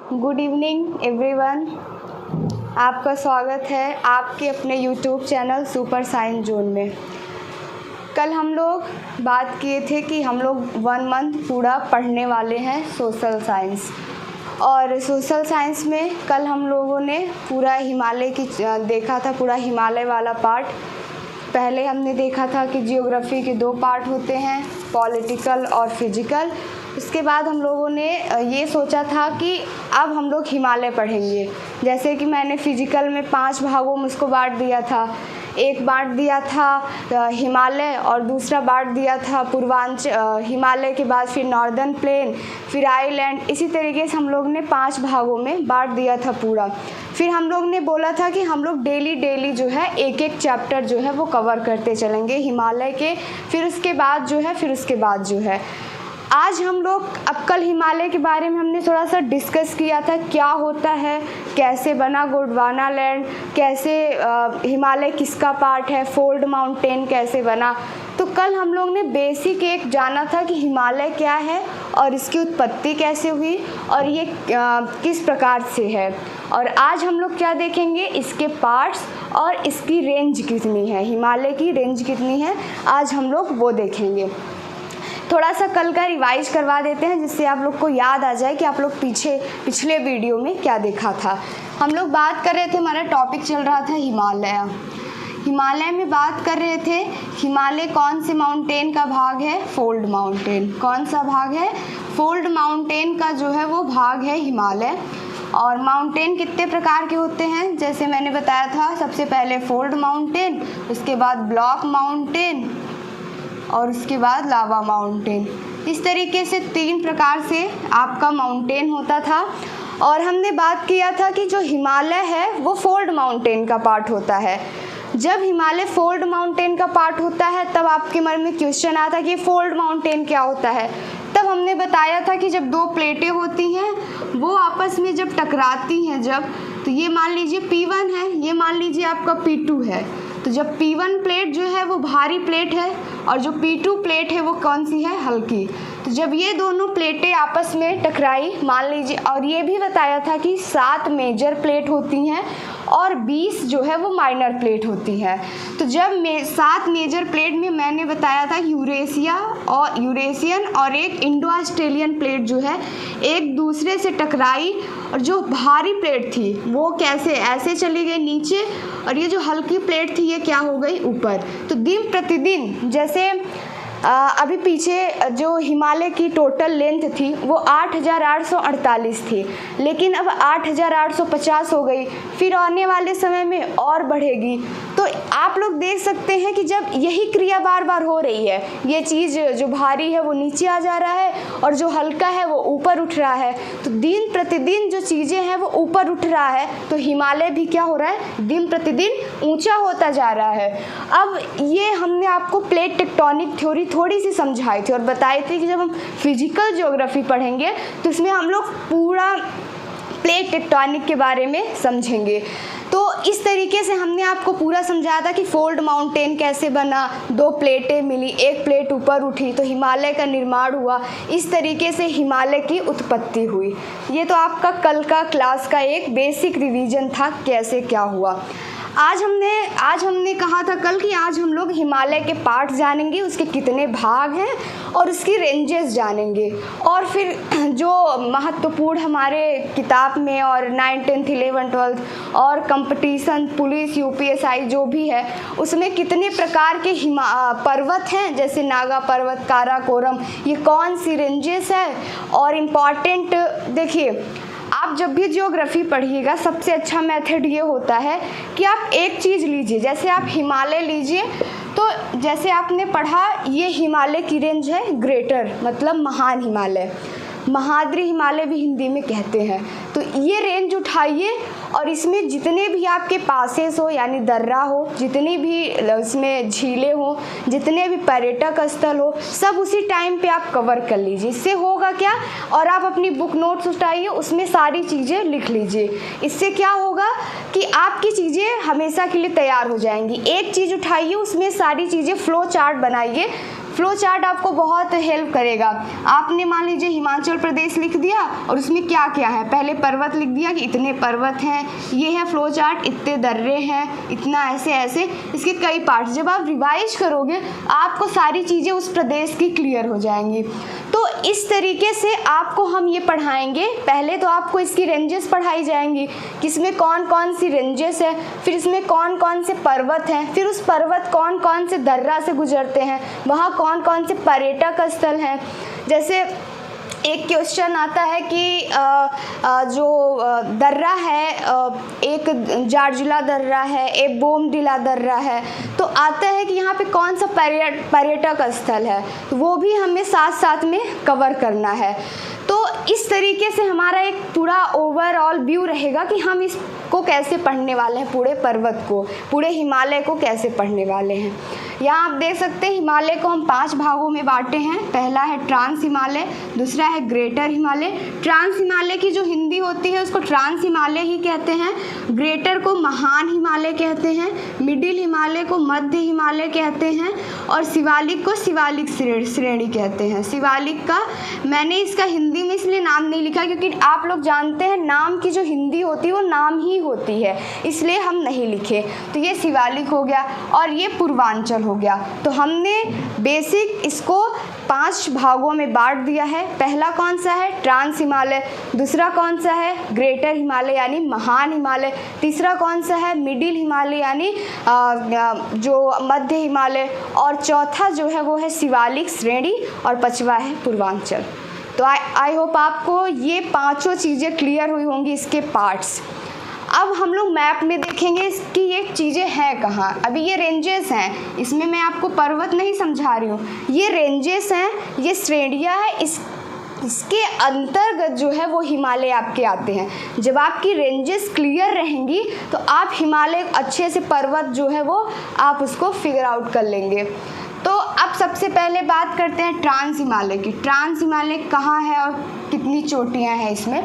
Good evening everyone. आपका स्वागत है आपके अपने YouTube channel super science zone में। कल हम लोग बात किए थे कि हम लोग 1 मंथ पूरा पढ़ने वाले हैं सोशल साइंस, और सोशल साइंस में कल हम लोगों ने पूरा हिमालय की देखा था, पूरा हिमालय वाला पार्ट। पहले हमने देखा था कि जियोग्राफी के 2 पार्ट होते हैं, पॉलिटिकल और फिजिकल। उसके बाद हम लोगों ने ये सोचा था कि अब हम लोग हिमालय पढ़ेंगे। जैसे कि मैंने फिजिकल में 5 भागों में उसको बांट दिया था। एक बांट दिया था हिमालय, और दूसरा बांट दिया था पूर्वांचल हिमालय के बाद फिर नॉर्दर्न प्लेन, फिर आइलैंड। इसी तरीके से हम लोग ने 5 भागों में बांट दिया था पूरा। फिर हम लोग ने बोला था कि हम लोग डेली जो है एक चैप्टर जो है वो कवर करते चलेंगे हिमालय के। फिर उसके बाद जो है आज हम लोग कल हिमालय के बारे में हमने थोड़ा सा डिस्कस किया था, क्या होता है, कैसे बना गोंडवाना लैंड, कैसे हिमालय किसका पार्ट है, फोल्ड माउंटेन कैसे बना। तो कल हम लोग ने बेसिक एक जाना था कि हिमालय क्या है और इसकी उत्पत्ति कैसे हुई और ये किस प्रकार से है। और आज हम लोग क्या देखेंगे, इसके पार्ट्स और इसकी रेंज कितनी है, हिमालय की रेंज कितनी है, आज हम लोग वो देखेंगे। थोड़ा सा कल का रिवाइज करवा देते हैं जिससे आप लोग को याद आ जाए कि आप लोग पिछले वीडियो में क्या देखा था। हम लोग बात कर रहे थे, हमारा टॉपिक चल रहा था हिमालय में बात कर रहे थे। हिमालय कौन से माउंटेन का भाग है, फोल्ड माउंटेन। कौन सा भाग है, फोल्ड माउंटेन का जो है वो भाग है हिमालय। और माउंटेन कितने प्रकार के होते हैं, जैसे मैंने बताया था, सबसे पहले फोल्ड माउंटेन, उसके बाद ब्लॉक माउंटेन और उसके बाद लावा माउंटेन। इस तरीके से 3 प्रकार से आपका माउंटेन होता था। और हमने बात किया था कि जो हिमालय है वो फोल्ड माउंटेन का पार्ट होता है। जब हिमालय फोल्ड माउंटेन का पार्ट होता है तब आपके मन में क्वेश्चन आता है कि फोल्ड माउंटेन क्या होता है। तब हमने बताया था कि जब 2 प्लेटें होती हैं वो आपस में जब टकराती हैं, तो ये मान लीजिए P1 है, ये मान लीजिए आपका P2 है। तो जब P1 प्लेट जो है वो भारी प्लेट है और जो P2 प्लेट है वो कौन सी है, हल्की। तो जब ये दोनों प्लेटें आपस में टकराई, मान लीजिए, और ये भी बताया था कि 7 मेजर प्लेट होती हैं और 20 जो है वो माइनर प्लेट होती है। तो जब 7 मेजर प्लेट में मैंने बताया था यूरेशियन और एक इंडो ऑस्ट्रेलियन प्लेट जो है एक दूसरे से टकराई, और जो भारी प्लेट थी वो कैसे ऐसे चली गई नीचे, और ये जो हल्की प्लेट थी ये क्या हो गई ऊपर। तो दिन प्रतिदिन, जैसे अभी पीछे जो हिमालय की टोटल लेंथ थी वो 8,848 थी, लेकिन अब 8,850 हो गई, फिर आने वाले समय में और बढ़ेगी। तो आप लोग देख सकते हैं कि जब यही क्रिया बार बार हो रही है, ये चीज़ जो भारी है वो नीचे आ जा रहा है और जो हल्का है वो ऊपर उठ रहा है। तो दिन प्रतिदिन जो चीज़ें हैं वो ऊपर उठ रहा है, तो हिमालय भी क्या हो रहा है, दिन प्रतिदिन ऊंचा होता जा रहा है। अब ये हमने आपको प्लेट टेक्टोनिक थ्योरी थोड़ी सी समझाई थी और बताई थी कि जब हम फिजिकल ज्योग्राफी पढ़ेंगे तो इसमें हम लोग पूरा प्लेट टेक्टोनिक के बारे में समझेंगे। तो इस तरीके से हमने आपको पूरा समझाया था कि फोल्ड माउंटेन कैसे बना, 2 प्लेटें मिली, एक प्लेट ऊपर उठी तो हिमालय का निर्माण हुआ। इस तरीके से हिमालय की उत्पत्ति हुई। ये तो आपका कल का क्लास का एक बेसिक रिवीजन था, कैसे क्या हुआ। आज हमने कहा था कल कि आज हम लोग हिमालय के पार्ट जानेंगे, उसके कितने भाग हैं और उसकी रेंजेस जानेंगे। और फिर जो महत्वपूर्ण हमारे किताब में और 9th 10th 11th 12th और कंपटीशन पुलिस यूपीएसआई जो भी है उसमें कितने प्रकार के पर्वत हैं, जैसे नागा पर्वत, काराकोरम, ये कौन सी रेंजेस है। और इम्पॉर्टेंट देखिए, आप जब भी ज्योग्राफी पढ़िएगा सबसे अच्छा मेथड ये होता है कि आप एक चीज़ लीजिए, जैसे आप हिमालय लीजिए, तो जैसे आपने पढ़ा ये हिमालय की रेंज है ग्रेटर, मतलब महान हिमालय, महाद्री हिमालय भी हिंदी में कहते हैं। तो ये रेंज उठाइए और इसमें जितने भी आपके पासेस हो, यानी दर्रा हो, जितनी भी इसमें झीलें हो, जितने भी पर्यटक स्थल हो, सब उसी टाइम पे आप कवर कर लीजिए। इससे होगा क्या, और आप अपनी बुक नोट्स उठाइए, उसमें सारी चीज़ें लिख लीजिए। इससे क्या होगा कि आपकी चीज़ें हमेशा के लिए तैयार हो जाएंगी। एक चीज़ उठाइए, उसमें सारी चीज़ें फ्लो चार्ट बनाइए, फ्लो चार्ट आपको बहुत हेल्प करेगा। आपने मान लीजिए हिमाचल प्रदेश लिख दिया और उसमें क्या क्या है, पहले पर्वत लिख दिया कि इतने पर्वत हैं, ये है फ्लो चार्ट, इतने दर्रे हैं, इतना ऐसे ऐसे, इसके कई पार्ट्स। जब आप रिवाइज करोगे आपको सारी चीज़ें उस प्रदेश की क्लियर हो जाएंगी। तो इस तरीके से आपको हम ये पढ़ाएंगे। पहले तो आपको इसकी रेंजेस पढ़ाई जाएंगी कि इसमें कौन कौन सी रेंजेस है, फिर इसमें कौन कौन से पर्वत हैं, फिर उस पर्वत कौन कौन से दर्रा से गुजरते हैं, वहाँ कौन कौन से पर्यटक स्थल हैं। जैसे एक क्वेश्चन आता है कि जो दर्रा है, एक जारजुला दर्रा है, एक बोमडिला दर्रा है, तो आता है कि यहाँ पे कौन सा पर्यटक स्थल है, तो वो भी हमें साथ साथ में कवर करना है। तो इस तरीके से हमारा एक पूरा ओवरऑल व्यू रहेगा कि हम इसको कैसे पढ़ने वाले हैं, पूरे पर्वत को, पूरे हिमालय को कैसे पढ़ने वाले हैं। यहाँ आप देख सकते हैं हिमालय को हम 5 भागों में बांटे हैं। पहला है ट्रांस हिमालय, दूसरा है ग्रेटर हिमालय। ट्रांस हिमालय की जो हिंदी होती है उसको ट्रांस हिमालय ही कहते हैं, ग्रेटर को महान हिमालय कहते हैं, मिडिल हिमालय को मध्य हिमालय कहते हैं और शिवालिक को शिवालिक श्रेणी कहते हैं। शिवालिक का मैंने इसका हिंदी में इसलिए नाम नहीं लिखा क्योंकि आप लोग जानते हैं नाम की जो हिंदी होती है वो नाम ही होती है, इसलिए हम नहीं लिखे। तो ये शिवालिक हो गया और ये पूर्वांचल हो गया। तो हमने बेसिक इसको 5 भागों में बांट दिया है। पहला कौन सा है, ट्रांस हिमालय, दूसरा कौन सा है, ग्रेटर हिमालय यानी महान हिमालय, तीसरा कौन सा है, मिडिल हिमालय यानी जो मध्य हिमालय, और चौथा जो है वो है शिवालिक श्रेणी और 5वां है पूर्वांचल। तो आई होप आपको ये 5 चीज़ें क्लियर हुई होंगी, इसके पार्ट्स। अब हम लोग मैप में देखेंगे कि ये चीज़ें हैं कहाँ। अभी ये रेंजेस हैं, इसमें मैं आपको पर्वत नहीं समझा रही हूँ, ये रेंजेस हैं, ये श्रेणियाँ हैं, इसके अंतर्गत जो है वो हिमालय आपके आते हैं। जब आपकी रेंजेस क्लियर रहेंगी तो आप हिमालय अच्छे से पर्वत जो है वो आप उसको फिगर आउट कर लेंगे। तो अब सबसे पहले बात करते हैं ट्रांस हिमालय की। ट्रांस हिमालय कहाँ है और कितनी चोटियाँ हैं इसमें।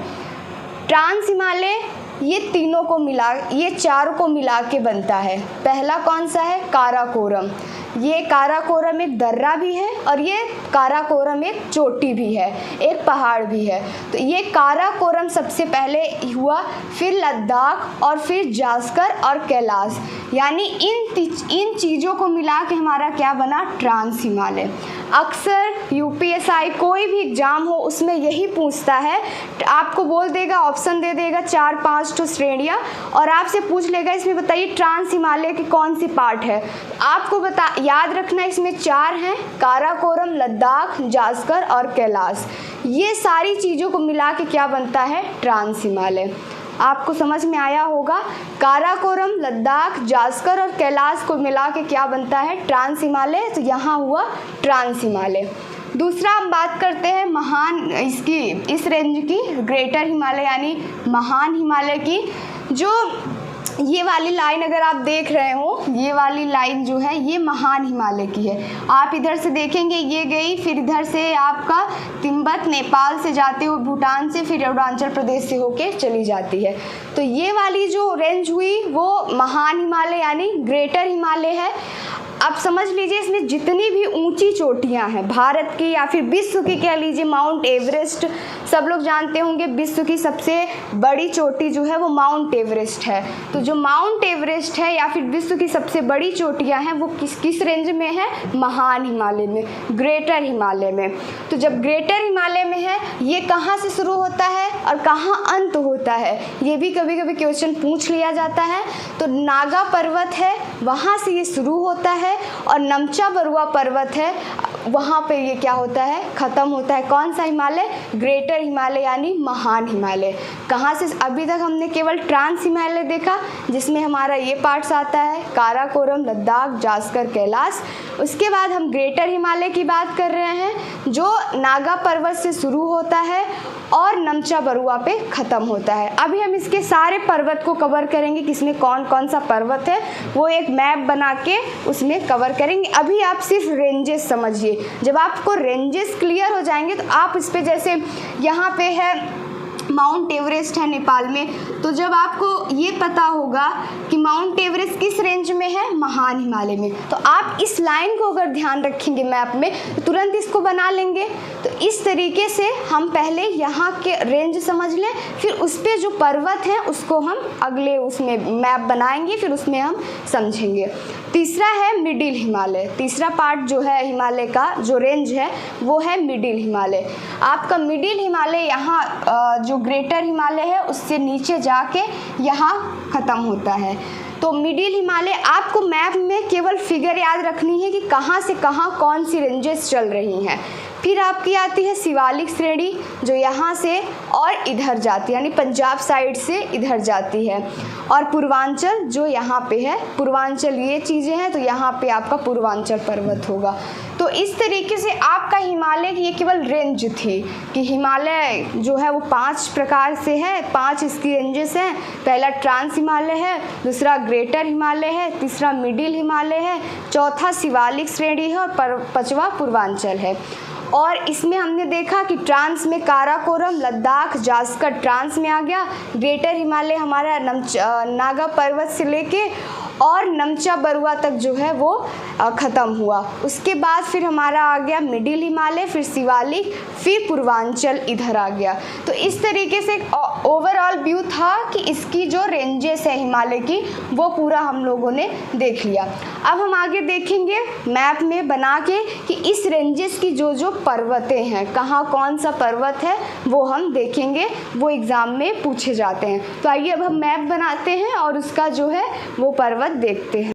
ट्रांस हिमालय ये तीनों को मिला, ये 4 को मिला के बनता है। पहला कौन सा है, काराकोरम। ये काराकोरम एक दर्रा भी है और ये काराकोरम एक चोटी भी है, एक पहाड़ भी है। तो ये काराकोरम सबसे पहले हुआ, फिर लद्दाख और फिर जास्कर और कैलाश, यानी इन चीज़ों को मिला के हमारा क्या बना, ट्रांस हिमालय। अक्सर यूपीएसआई कोई भी एग्जाम हो उसमें यही पूछता है, आपको बोल देगा, ऑप्शन दे देगा 4-5 तो श्रेणियाँ और आपसे पूछ लेगा इसमें बताइए ट्रांस हिमालय की कौन सी पार्ट है। आपको याद रखना इसमें 4 हैं, काराकोरम, लद्दाख, जास्कर और कैलाश। ये सारी चीज़ों को मिला के क्या बनता है, ट्रांस हिमालय। आपको समझ में आया होगा, काराकोरम, लद्दाख, जास्कर और कैलाश को मिला के क्या बनता है, ट्रांस हिमालय। तो यहाँ हुआ ट्रांस हिमालय। दूसरा हम बात करते हैं महान, इस रेंज की, ग्रेटर हिमालय यानी महान हिमालय की। जो ये वाली लाइन अगर आप देख रहे हो, ये वाली लाइन जो है ये महान हिमालय की है। आप इधर से देखेंगे ये गई, फिर इधर से आपका तिब्बत, नेपाल से जाते हुए भूटान से, फिर अरुणाचल प्रदेश से होके चली जाती है। तो ये वाली जो रेंज हुई वो महान हिमालय यानी ग्रेटर हिमालय है। आप समझ लीजिए इसमें जितनी भी ऊंची चोटियां हैं भारत की या फिर विश्व की, कह लीजिए माउंट एवरेस्ट, सब लोग जानते होंगे विश्व की सबसे बड़ी चोटी जो है वो माउंट एवरेस्ट है। तो जो माउंट एवरेस्ट है या फिर विश्व की सबसे बड़ी चोटियां हैं वो किस रेंज में है, महान हिमालय में, ग्रेटर हिमालय में। तो जब ग्रेटर हिमालय में है, ये कहाँ से शुरू होता है और कहाँ अंत होता है, ये भी कभी कभी क्वेश्चन पूछ लिया जाता है। तो नागा पर्वत है, वहाँ से ये शुरू होता है और नमचा बरुआ पर्वत है, वहाँ पे ये क्या होता है, ख़त्म होता है। कौन सा हिमालय, ग्रेटर हिमालय यानी महान हिमालय। कहाँ से, अभी तक हमने केवल ट्रांस हिमालय देखा जिसमें हमारा ये पार्ट्स आता है, काराकोरम, लद्दाख, जास्कर, कैलाश। उसके बाद हम ग्रेटर हिमालय की बात कर रहे हैं जो नागा पर्वत से शुरू होता है और नमचा बरुआ पे ख़त्म होता है। अभी हम इसके सारे पर्वत को कवर करेंगे, किसमें कौन कौन सा पर्वत है वो एक मैप बना के उसमें कवर करेंगे। अभी आप सिर्फ रेंजेस समझिए, जब आपको रेंजेस क्लियर हो जाएंगे तो आप इस पे, जैसे यहाँ पे है माउंट एवरेस्ट है नेपाल में। तो जब आपको ये पता होगा कि माउंट एवरेस्ट किस रेंज में है, महान हिमालय में, तो आप इस लाइन को अगर ध्यान रखेंगे मैप में तो तुरंत इसको बना लेंगे। तो इस तरीके से हम पहले यहाँ के रेंज समझ लें, फिर उस पर जो पर्वत हैं उसको हम अगले उसमें मैप बनाएंगे, फिर उसमें हम समझेंगे। तीसरा है मिडिल हिमालय। तीसरा पार्ट जो है हिमालय का जो रेंज है वो है मिडिल हिमालय। आपका मिडिल हिमालय यहाँ जो ग्रेटर हिमालय है उससे नीचे जाके यहाँ ख़त्म होता है। तो मिडिल हिमालय आपको मैप में केवल फिगर याद रखनी है कि कहाँ से कहाँ कौन सी रेंजेस चल रही हैं। फिर आपकी आती है शिवालिक श्रेणी जो यहाँ से और इधर जाती है, यानी पंजाब साइड से इधर जाती है। और पूर्वांचल जो यहाँ पे है, पूर्वांचल ये चीज़ें हैं, तो यहाँ पे आपका पूर्वांचल पर्वत होगा। तो इस तरीके से आपका हिमालय की ये केवल रेंज थी कि हिमालय जो है वो 5 प्रकार से है, 5 इसकी रेंजेस हैं। पहला ट्रांस हिमालय है, दूसरा ग्रेटर हिमालय है, तीसरा मिडिल हिमालय है, चौथा शिवालिक श्रेणी है और 5वां पूर्वांचल है। और इसमें हमने देखा कि ट्रांस में काराकोरम, लद्दाख, जास्कर ट्रांस में आ गया। ग्रेटर हिमालय हमारा नागा पर्वत से लेके और नमचा बरुआ तक जो है वो ख़त्म हुआ। उसके बाद फिर हमारा आ गया मिडिल हिमालय, फिर शिवालिक, फिर पूर्वांचल इधर आ गया। तो इस तरीके से ओवरऑल व्यू था कि इसकी जो रेंजेस है हिमालय की वो पूरा हम लोगों ने देख लिया। अब हम आगे देखेंगे मैप में बना के कि इस रेंजेस की जो जो पर्वतें हैं, कहाँ कौन सा पर्वत है वो हम देखेंगे, वो एग्ज़ाम में पूछे जाते हैं। तो आइए अब हम मैप बनाते हैं और उसका जो है वो पर्वत देखते हैं।